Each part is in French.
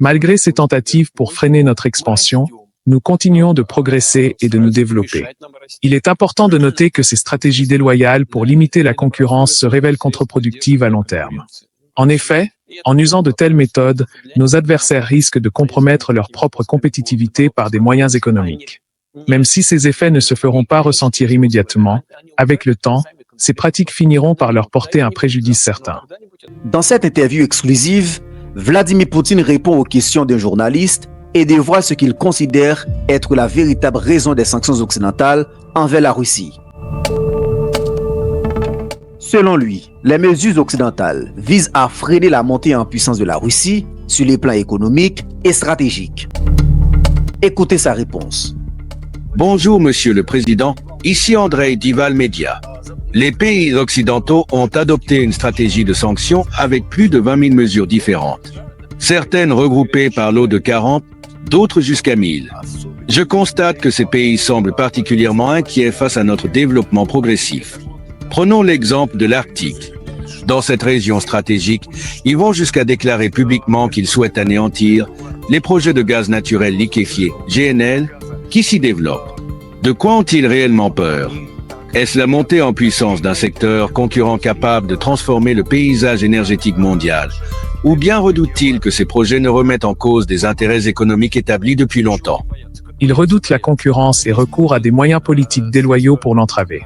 Malgré ces tentatives pour freiner notre expansion, nous continuons de progresser et de nous développer. Il est important de noter que ces stratégies déloyales pour limiter la concurrence se révèlent contre-productives à long terme. En effet, en usant de telles méthodes, nos adversaires risquent de compromettre leur propre compétitivité par des moyens économiques. Même si ces effets ne se feront pas ressentir immédiatement, avec le temps, ces pratiques finiront par leur porter un préjudice certain. Dans cette interview exclusive, Vladimir Poutine répond aux questions d'un journaliste et dévoile ce qu'il considère être la véritable raison des sanctions occidentales envers la Russie. Selon lui, les mesures occidentales visent à freiner la montée en puissance de la Russie sur les plans économiques et stratégiques. Écoutez sa réponse. Bonjour Monsieur le Président, ici Andrei Dival Media. Les pays occidentaux ont adopté une stratégie de sanctions avec plus de 20 000 mesures différentes. Certaines regroupées par lot de 40, d'autres jusqu'à 1000. Je constate que ces pays semblent particulièrement inquiets face à notre développement progressif. Prenons l'exemple de l'Arctique. Dans cette région stratégique, ils vont jusqu'à déclarer publiquement qu'ils souhaitent anéantir les projets de gaz naturel liquéfié, GNL, qui s'y développent. De quoi ont-ils réellement peur? Est-ce la montée en puissance d'un secteur concurrent capable de transformer le paysage énergétique mondial? Ou bien redoutent-ils que ces projets ne remettent en cause des intérêts économiques établis depuis longtemps? Ils redoutent la concurrence et recourent à des moyens politiques déloyaux pour l'entraver.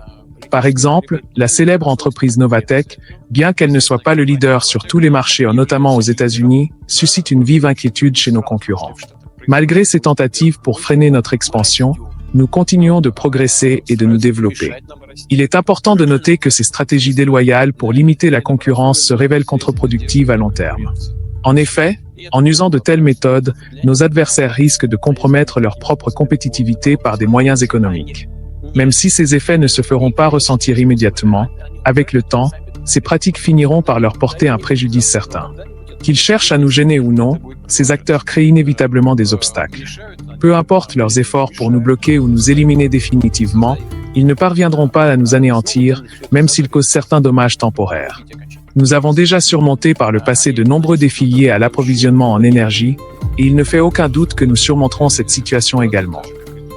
Par exemple, la célèbre entreprise Novatek, bien qu'elle ne soit pas le leader sur tous les marchés, notamment aux États-Unis, suscite une vive inquiétude chez nos concurrents. Malgré ces tentatives pour freiner notre expansion, nous continuons de progresser et de nous développer. Il est important de noter que ces stratégies déloyales pour limiter la concurrence se révèlent contre-productives à long terme. En effet, en usant de telles méthodes, nos adversaires risquent de compromettre leur propre compétitivité par des moyens économiques. Même si ces effets ne se feront pas ressentir immédiatement, avec le temps, ces pratiques finiront par leur porter un préjudice certain. Qu'ils cherchent à nous gêner ou non, ces acteurs créent inévitablement des obstacles. Peu importe leurs efforts pour nous bloquer ou nous éliminer définitivement, ils ne parviendront pas à nous anéantir, même s'ils causent certains dommages temporaires. Nous avons déjà surmonté par le passé de nombreux défis liés à l'approvisionnement en énergie, et il ne fait aucun doute que nous surmonterons cette situation également.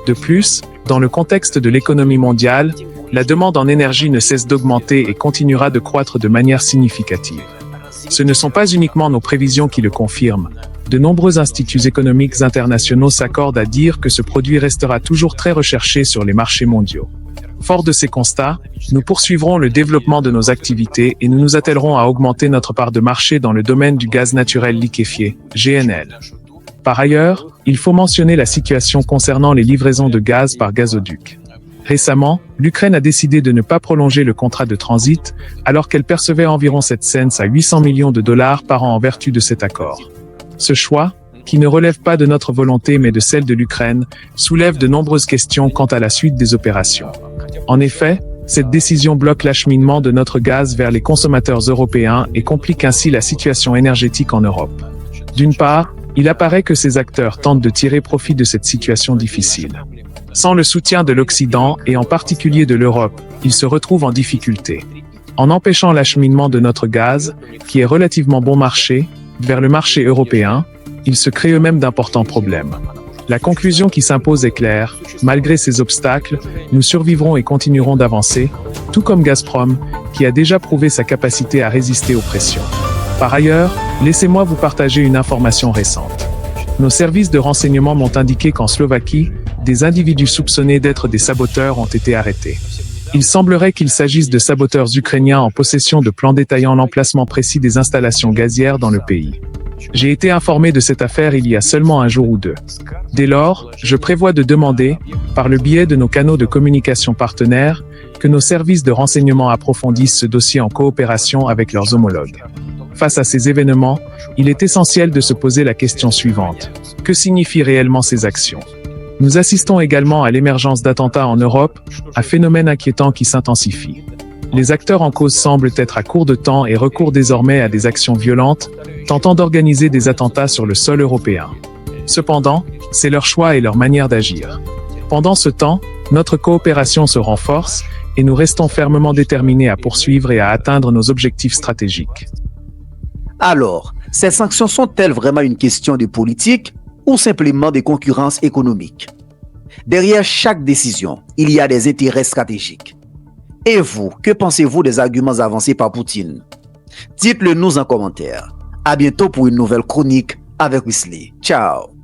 De plus, dans le contexte de l'économie mondiale, la demande en énergie ne cesse d'augmenter et continuera de croître de manière significative. Ce ne sont pas uniquement nos prévisions qui le confirment. De nombreux instituts économiques internationaux s'accordent à dire que ce produit restera toujours très recherché sur les marchés mondiaux. Fort de ces constats, nous poursuivrons le développement de nos activités et nous nous attellerons à augmenter notre part de marché dans le domaine du gaz naturel liquéfié, GNL. Par ailleurs, il faut mentionner la situation concernant les livraisons de gaz par gazoduc. Récemment, l'Ukraine a décidé de ne pas prolonger le contrat de transit, alors qu'elle percevait environ 7 cents à 800 millions de dollars par an en vertu de cet accord. Ce choix, qui ne relève pas de notre volonté mais de celle de l'Ukraine, soulève de nombreuses questions quant à la suite des opérations. En effet, cette décision bloque l'acheminement de notre gaz vers les consommateurs européens et complique ainsi la situation énergétique en Europe. D'une part, il apparaît que ces acteurs tentent de tirer profit de cette situation difficile. Sans le soutien de l'Occident et en particulier de l'Europe, ils se retrouvent en difficulté. En empêchant l'acheminement de notre gaz, qui est relativement bon marché, vers le marché européen, ils se créent eux-mêmes d'importants problèmes. La conclusion qui s'impose est claire, malgré ces obstacles, nous survivrons et continuerons d'avancer, tout comme Gazprom, qui a déjà prouvé sa capacité à résister aux pressions. Par ailleurs, laissez-moi vous partager une information récente. Nos services de renseignement m'ont indiqué qu'en Slovaquie, des individus soupçonnés d'être des saboteurs ont été arrêtés. Il semblerait qu'il s'agisse de saboteurs ukrainiens en possession de plans détaillant l'emplacement précis des installations gazières dans le pays. J'ai été informé de cette affaire il y a seulement un jour ou deux. Dès lors, je prévois de demander, par le biais de nos canaux de communication partenaires, que nos services de renseignement approfondissent ce dossier en coopération avec leurs homologues. Face à ces événements, il est essentiel de se poser la question suivante. Que signifient réellement ces actions? Nous assistons également à l'émergence d'attentats en Europe, un phénomène inquiétant qui s'intensifie. Les acteurs en cause semblent être à court de temps et recourent désormais à des actions violentes, tentant d'organiser des attentats sur le sol européen. Cependant, c'est leur choix et leur manière d'agir. Pendant ce temps, notre coopération se renforce et nous restons fermement déterminés à poursuivre et à atteindre nos objectifs stratégiques. Alors, Ces sanctions sont-elles vraiment une question de politique ou simplement de concurrence économique? Derrière chaque décision, il y a des intérêts stratégiques. Et vous, que pensez-vous des arguments avancés par Poutine? Dites-le nous en commentaire. À bientôt pour une nouvelle chronique avec Wesley. Ciao!